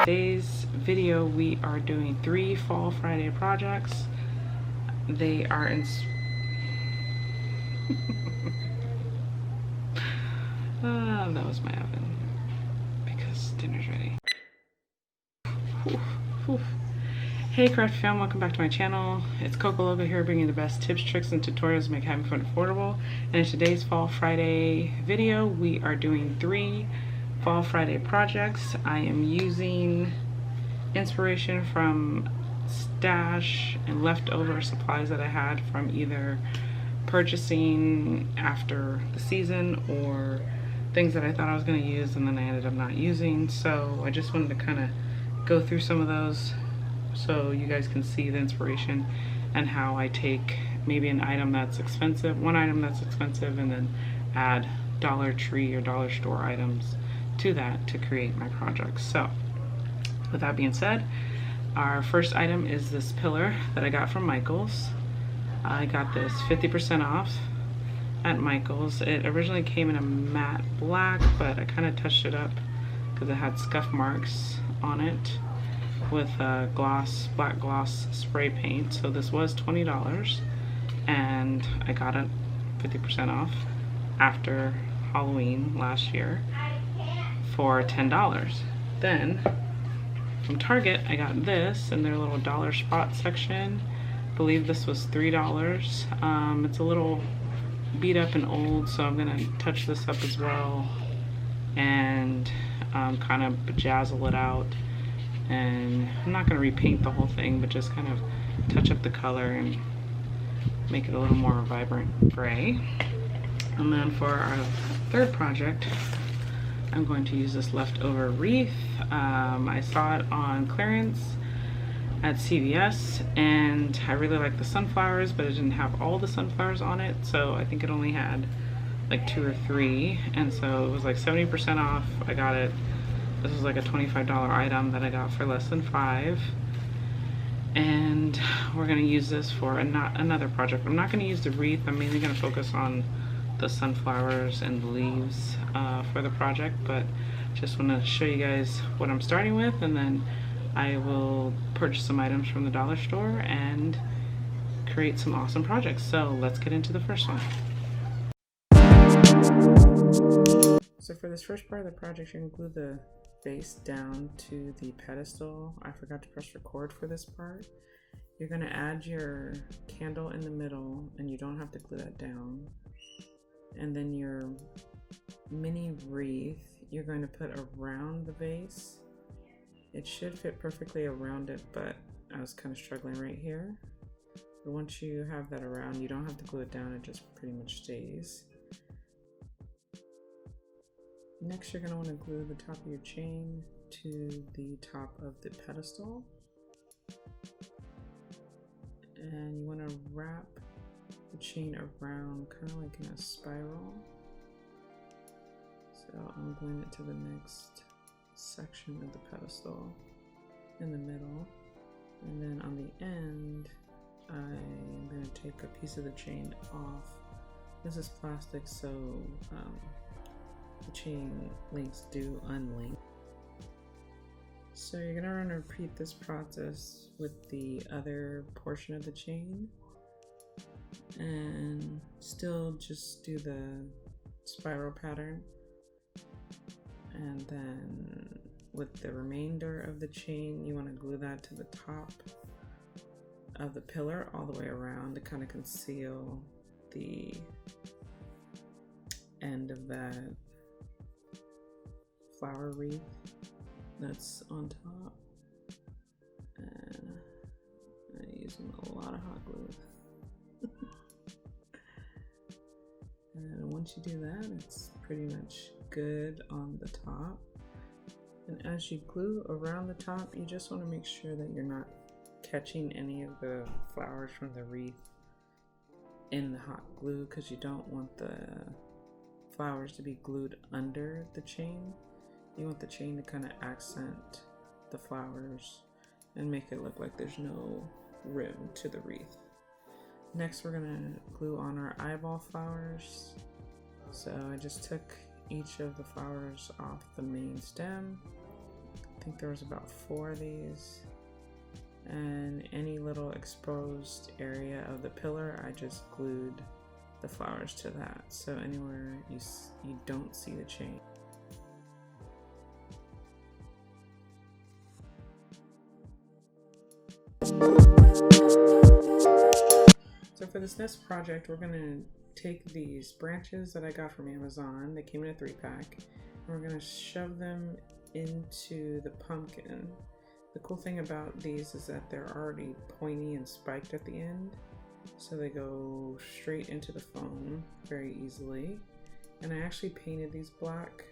Today's video, we are doing 3 Fall Friday projects. They are in... that was my oven because dinner's ready. Hey Craft fam, welcome back to my channel. It's Coco Logo here, bringing you the best tips, tricks, and tutorials to make having fun affordable. And in today's Fall Friday video, we are doing 3 Fall Friday projects. I am using inspiration from stash and leftover supplies that I had from either purchasing after the season or things that I thought I was going to use and then I ended up not using. So I just wanted to kind of go through some of those so you guys can see the inspiration and how I take maybe an item that's expensive, one item that's expensive, and then add Dollar Tree or dollar store items to that to create my project. So with that being said, our first item is this pillar that I got from Michaels. I got this 50% off at Michaels. It originally came in a matte black, but I kind of touched it up because it had scuff marks on it with a black gloss spray paint. So this was $20 and I got it 50% off after Halloween last year for $10. Then from Target I got this in their little dollar spot section. I believe this was $3. It's a little beat up and old, so I'm gonna touch this up as well and kind of bejazzle it out. And I'm not gonna repaint the whole thing, but just kind of touch up the color and make it a little more vibrant gray. And then for our third project, I'm going to use this leftover wreath. I saw it on clearance at CVS and I really like the sunflowers, but it didn't have all the sunflowers on it, so I think it only had like 2 or 3, and so it was like 70% off. I got it. This was like a $25 item that I got for less than $5, and we're gonna use this for another project. I'm not gonna use the wreath. I'm mainly gonna focus on the sunflowers and the leaves for the project, but just want to show you guys what I'm starting with, and then I will purchase some items from the dollar store and create some awesome projects. So let's get into the first one. So for this first part of the project, you're going to glue the base down to the pedestal. I forgot to press record for this part. You're going to add your candle in the middle, and you don't have to glue that down. And then your mini wreath, you're going to put around the vase. It should fit perfectly around it, but I was kind of struggling right here. But once you have that around, you don't have to glue it down, it just pretty much stays. Next, you're going to want to glue the top of your chain to the top of the pedestal. And you want to wrap the chain around kind of like in a spiral. So I'm gluing it to the next section of the pedestal in the middle, and then on the end I'm going to take a piece of the chain off. This is plastic, so the chain links do unlink. So you're going to repeat this process with the other portion of the chain and still just do the spiral pattern. And then with the remainder of the chain, you want to glue that to the top of the pillar all the way around to kind of conceal the end of that flower wreath that's on top. And I'm using a lot of hot glue. And once you do that, it's pretty much good on the top. And as you glue around the top, you just want to make sure that you're not catching any of the flowers from the wreath in the hot glue, because you don't want the flowers to be glued under the chain. You want the chain to kind of accent the flowers and make it look like there's no rim to the wreath. Next, we're gonna glue on our eyeball flowers. So I just took each of the flowers off the main stem. I think there was about 4 of these. And any little exposed area of the pillar, I just glued the flowers to that. So anywhere you don't see the chain. So for this next project, we're gonna take these branches that I got from Amazon. They came in a 3-pack. And we're gonna shove them into the pumpkin. The cool thing about these is that they're already pointy and spiked at the end. So they go straight into the foam very easily. And I actually painted these black.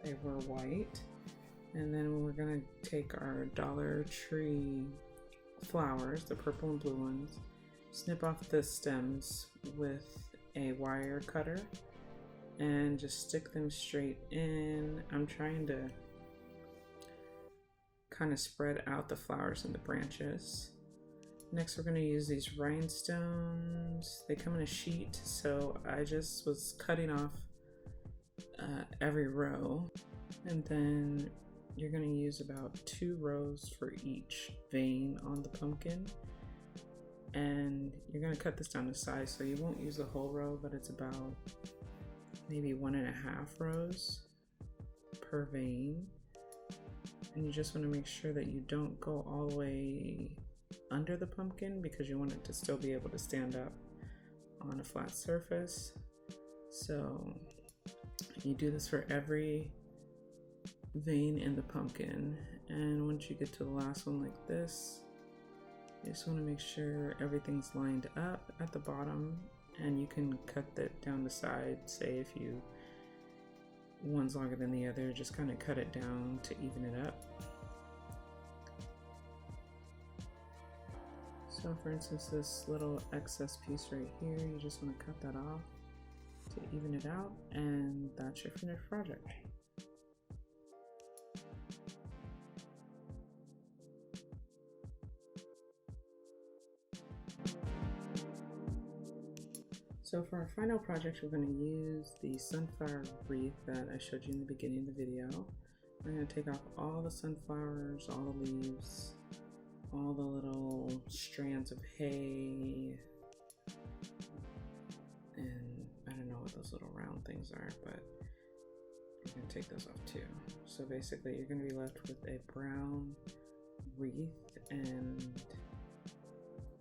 They were white. And then we're gonna take our Dollar Tree flowers, the purple and blue ones, snip off the stems with a wire cutter and just stick them straight in. I'm trying to kind of spread out the flowers and the branches. Next, we're going to use these rhinestones. They come in a sheet, so I just was cutting off every row, and then you're going to use about 2 rows for each vein on the pumpkin. And you're going to cut this down to size, so you won't use the whole row, but it's about maybe 1.5 rows per vein. And you just want to make sure that you don't go all the way under the pumpkin, because you want it to still be able to stand up on a flat surface. So you do this for every vein in the pumpkin, and once you get to the last one like this, you just want to make sure everything's lined up at the bottom, and you can cut that down the side. Say if one's longer than the other, just kind of cut it down to even it up. So for instance, this little excess piece right here, you just want to cut that off to even it out, and that's your finished project. So for our final project, we're going to use the sunflower wreath that I showed you in the beginning of the video. We're going to take off all the sunflowers, all the leaves, all the little strands of hay, and I don't know what those little round things are, but you're going to take those off too. So basically you're going to be left with a brown wreath, and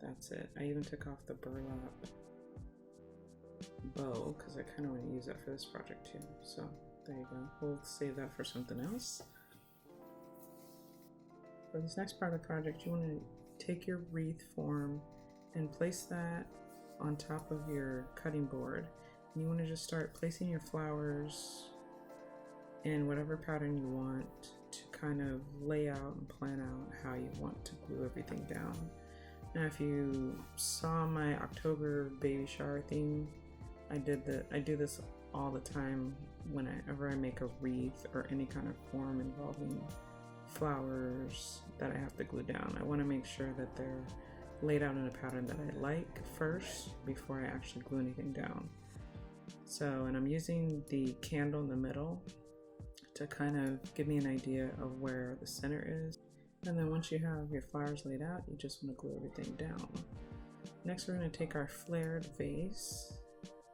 that's it. I even took off the burlap bow because I kind of want to use that for this project too. So there you go. We'll save that for something else. For this next part of the project, you want to take your wreath form and place that on top of your cutting board. And you want to just start placing your flowers in whatever pattern you want to kind of lay out and plan out how you want to glue everything down. Now, if you saw my October baby shower theme, I do this all the time whenever I make a wreath or any kind of form involving flowers that I have to glue down. I want to make sure that they're laid out in a pattern that I like first before I actually glue anything down. So, and I'm using the candle in the middle to kind of give me an idea of where the center is. And then once you have your flowers laid out, you just want to glue everything down. Next, we're going to take our flared vase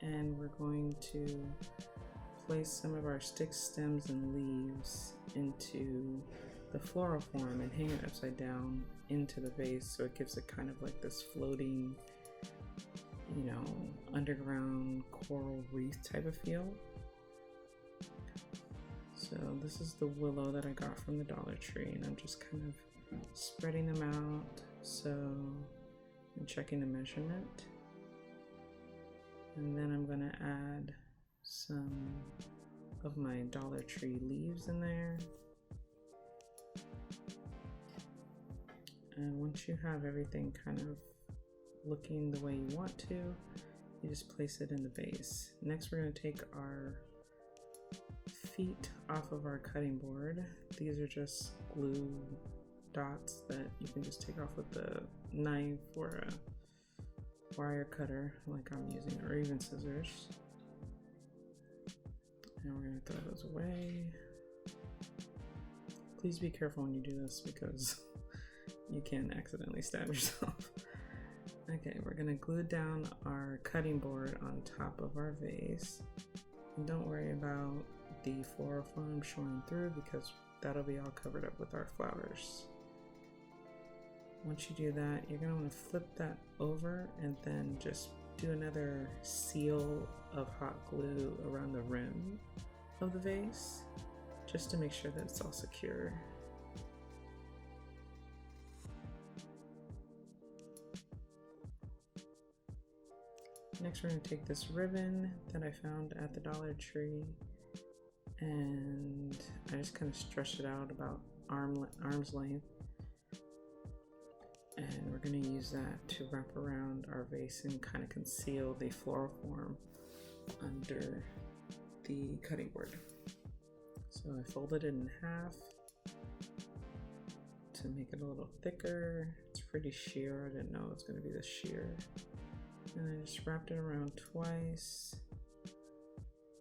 and we're going to place some of our sticks, stems, and leaves into the floral form and hang it upside down into the vase, so it gives it kind of like this floating, you know, underground coral wreath type of feel. So this is the willow that I got from the Dollar Tree, and I'm just kind of spreading them out, so I'm checking the measurement. And then I'm gonna add some of my Dollar Tree leaves in there. And once you have everything kind of looking the way you want to, you just place it in the vase. Next, we're gonna take our feet off of our cutting board. These are just glue dots that you can just take off with the knife or a wire cutter like I'm using, or even scissors. And we're going to throw those away. Please be careful when you do this because you can accidentally stab yourself. Okay, we're going to glue down our cutting board on top of our vase. And don't worry about the floral foam showing through because that'll be all covered up with our flowers. Once you do that, you're going to want to flip that over and then just do another seal of hot glue around the rim of the vase just to make sure that it's all secure. Next, we're going to take this ribbon that I found at the Dollar Tree and I just kind of stretch it out about arm's length. And we're going to use that to wrap around our vase and kind of conceal the floral form under the cutting board. So I folded it in half to make it a little thicker. It's pretty sheer. I didn't know it was going to be this sheer. And I just wrapped it around twice,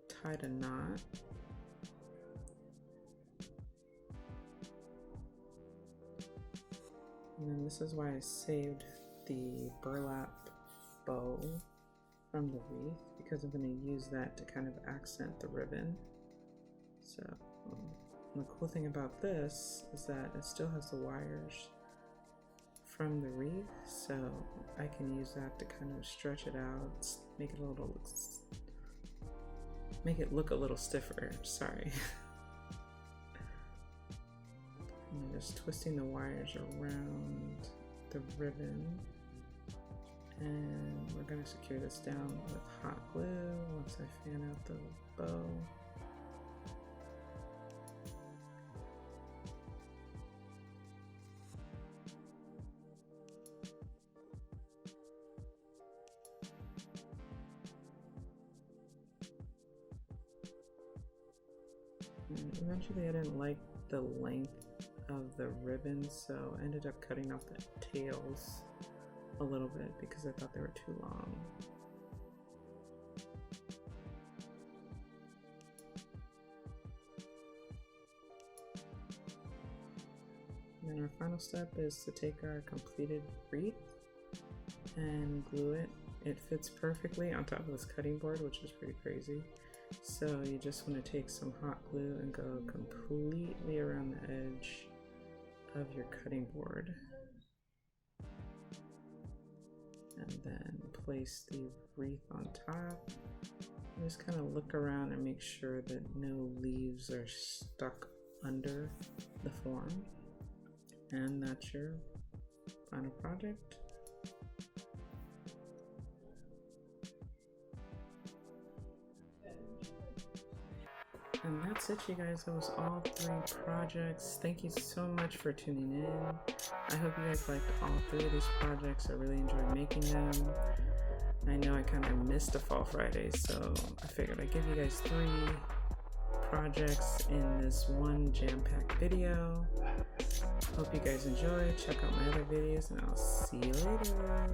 tied a knot. And then this is why I saved the burlap bow from the wreath, because I'm going to use that to kind of accent the ribbon. So the cool thing about this is that it still has the wires from the wreath, so I can use that to kind of stretch it out, make it look a little stiffer. Sorry. And just twisting the wires around the ribbon, and we're going to secure this down with hot glue once I fan out the bow. And eventually I didn't like the length of the ribbon, so I ended up cutting off the tails a little bit because I thought they were too long. And then our final step is to take our completed wreath and glue it. It fits perfectly on top of this cutting board, which is pretty crazy. So you just want to take some hot glue and go completely around the edge of your cutting board. And then place the wreath on top. And just kind of look around and make sure that no leaves are stuck under the form. And that's your final project. And that's it, you guys. That was all 3 projects. Thank you so much for tuning in. I hope you guys liked all 3 of these projects. I really enjoyed making them. I know I kind of missed a Fall Friday, so I figured I'd give you guys 3 projects in this one jam-packed video. Hope you guys enjoy. Check out my other videos, and I'll see you later.